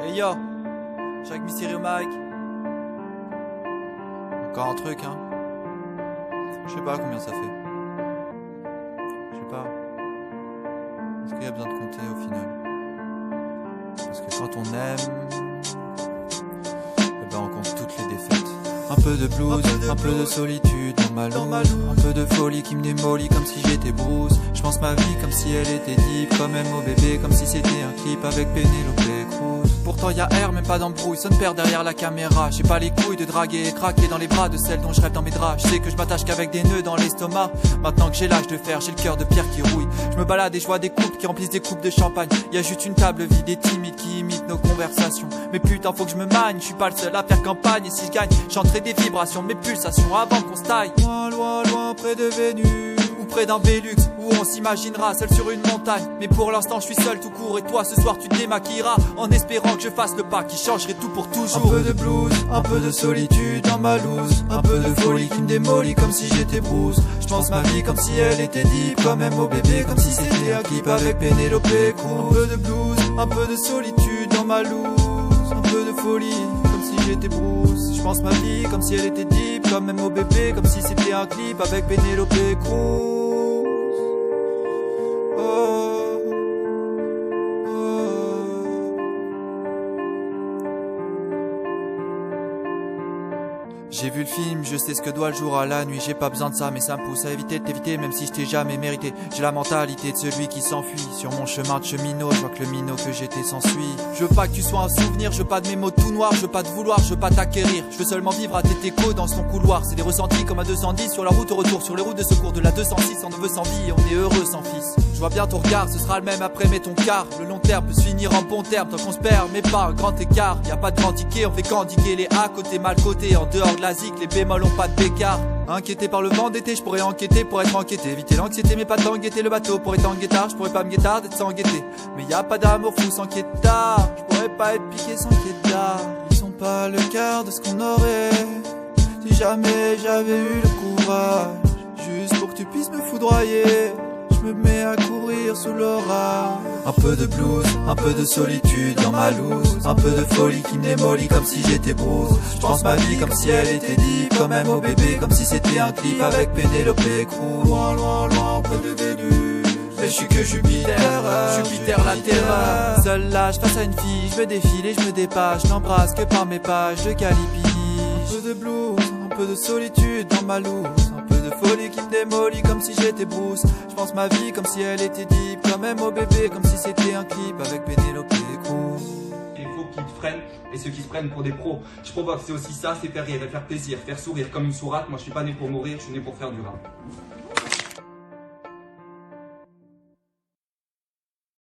Hey yo, Jacques Mysterio Mike. Encore un truc, hein. Je sais pas combien ça fait. Je sais pas. Est-ce qu'il y a besoin de compter au final? Parce que quand on aime, eh ben on compte toutes les défaites. Un peu de blues, un peu de solitude dans ma loose. Un peu de folie qui me démolit comme si j'étais Bruce. Je pense ma vie comme si elle était deep, comme même au bébé, comme si c'était un clip avec Penelope Cruz. Pourtant y'a air, même pas d'embrouille, sonne père derrière la caméra. J'ai pas les couilles de draguer et craquer dans les bras de celle dont je rêve dans mes draps. Je sais que je m'attache qu'avec des nœuds dans l'estomac. Maintenant que j'ai l'âge de fer, j'ai le cœur de pierre qui rouille. Je me balade et je vois des couples qui remplissent des coupes de champagne. Y'a juste une table vide et timide qui imite nos conversations. Mais putain faut que je me magne, je suis pas le seul à faire campagne. Et si je gagne, j'entrerai des vibrations de mes pulsations avant qu'on se taille. Loin, loin, loin près de Vénus, ou près d'un Velux, où on s'imaginera seul sur une montagne. Mais pour l'instant je suis seul tout court. Et toi ce soir tu te démaquilleras en espérant que je fasse le pas qui changerait tout pour toujours. Un peu de blues, un peu de solitude dans ma loose. Un peu de folie qui me démolit comme si j'étais Bruce. Je pense ma vie comme si elle était deep, comme même au bébé, comme si c'était un clip avec Penelope Cruz. Un peu de blues, un peu de solitude dans ma loose. Un peu de folie comme si j'étais Bruce. Je pense ma vie comme si elle était deep, comme même au bébé, comme si c'était un clip avec Penelope Cruz. J'ai vu le film, je sais ce que doit le jour à la nuit. J'ai pas besoin de ça mais ça me pousse à éviter de t'éviter. Même si je t'ai jamais mérité. J'ai la mentalité de celui qui s'enfuit. Sur mon chemin de cheminot, je vois que le minot que j'étais s'ensuit. Je veux pas que tu sois un souvenir, je veux pas de mes mots tout noirs. Je veux pas te vouloir, je veux pas t'acquérir. Je veux seulement vivre à tes échos dans son couloir. C'est des ressentis comme à 210 sur la route au retour. Sur les routes de secours de la 206. On ne veut sans vie et on est heureux sans fils. Je vois bien ton regard, ce sera le même après mais ton quart. Le long terme peut se finir en bon terme tant qu'on se perd mais pas un grand écart. Y a pas de grand ticket, on fait qu'indiquer les A côté mal côté. En dehors de la zik, les bémols ont pas de bécard. Inquiété par le vent d'été, je pourrais enquêter pour être enquêté. Éviter l'anxiété mais pas t'enguetter le bateau pour être en guettard. Je pourrais pas me guettar d'être sans gaieté. Mais y a pas d'amour fou sans guettard. Je pourrais pas être piqué sans guettard. Ils sont pas le quart de ce qu'on aurait si jamais j'avais eu le courage. Juste pour que tu puisses me foudroyer, je me mets à courir sous l'orage. Un peu de blues, un peu de solitude dans ma loose. Un peu de folie qui me démolit comme si j'étais Bruce. Je pense ma vie comme si elle était deep, comme même au bébé, comme si c'était un clip avec Penelope Cruz. Loin, loin, loin, près de Vénus. Mais je suis que Jupiter, Jupiter la terreur. Seul là, je face à une fille, je me défile et je me dépasse. Je n'embrasse que par mes pages de Calipi. Un peu de blues, un peu de solitude dans ma loose. Un peu de folie qui me démolit comme si j'étais Bruce. Je pense ma vie comme si elle était deep, comme même au bébé, comme si c'était un clip avec Penelope Cruz. Il faut qu'ils te freinent et ceux qui se prennent pour des pros. Je provoque, c'est aussi ça, c'est faire rire et faire plaisir, faire sourire comme une sourate. Moi je suis pas né pour mourir, je suis né pour faire du rap.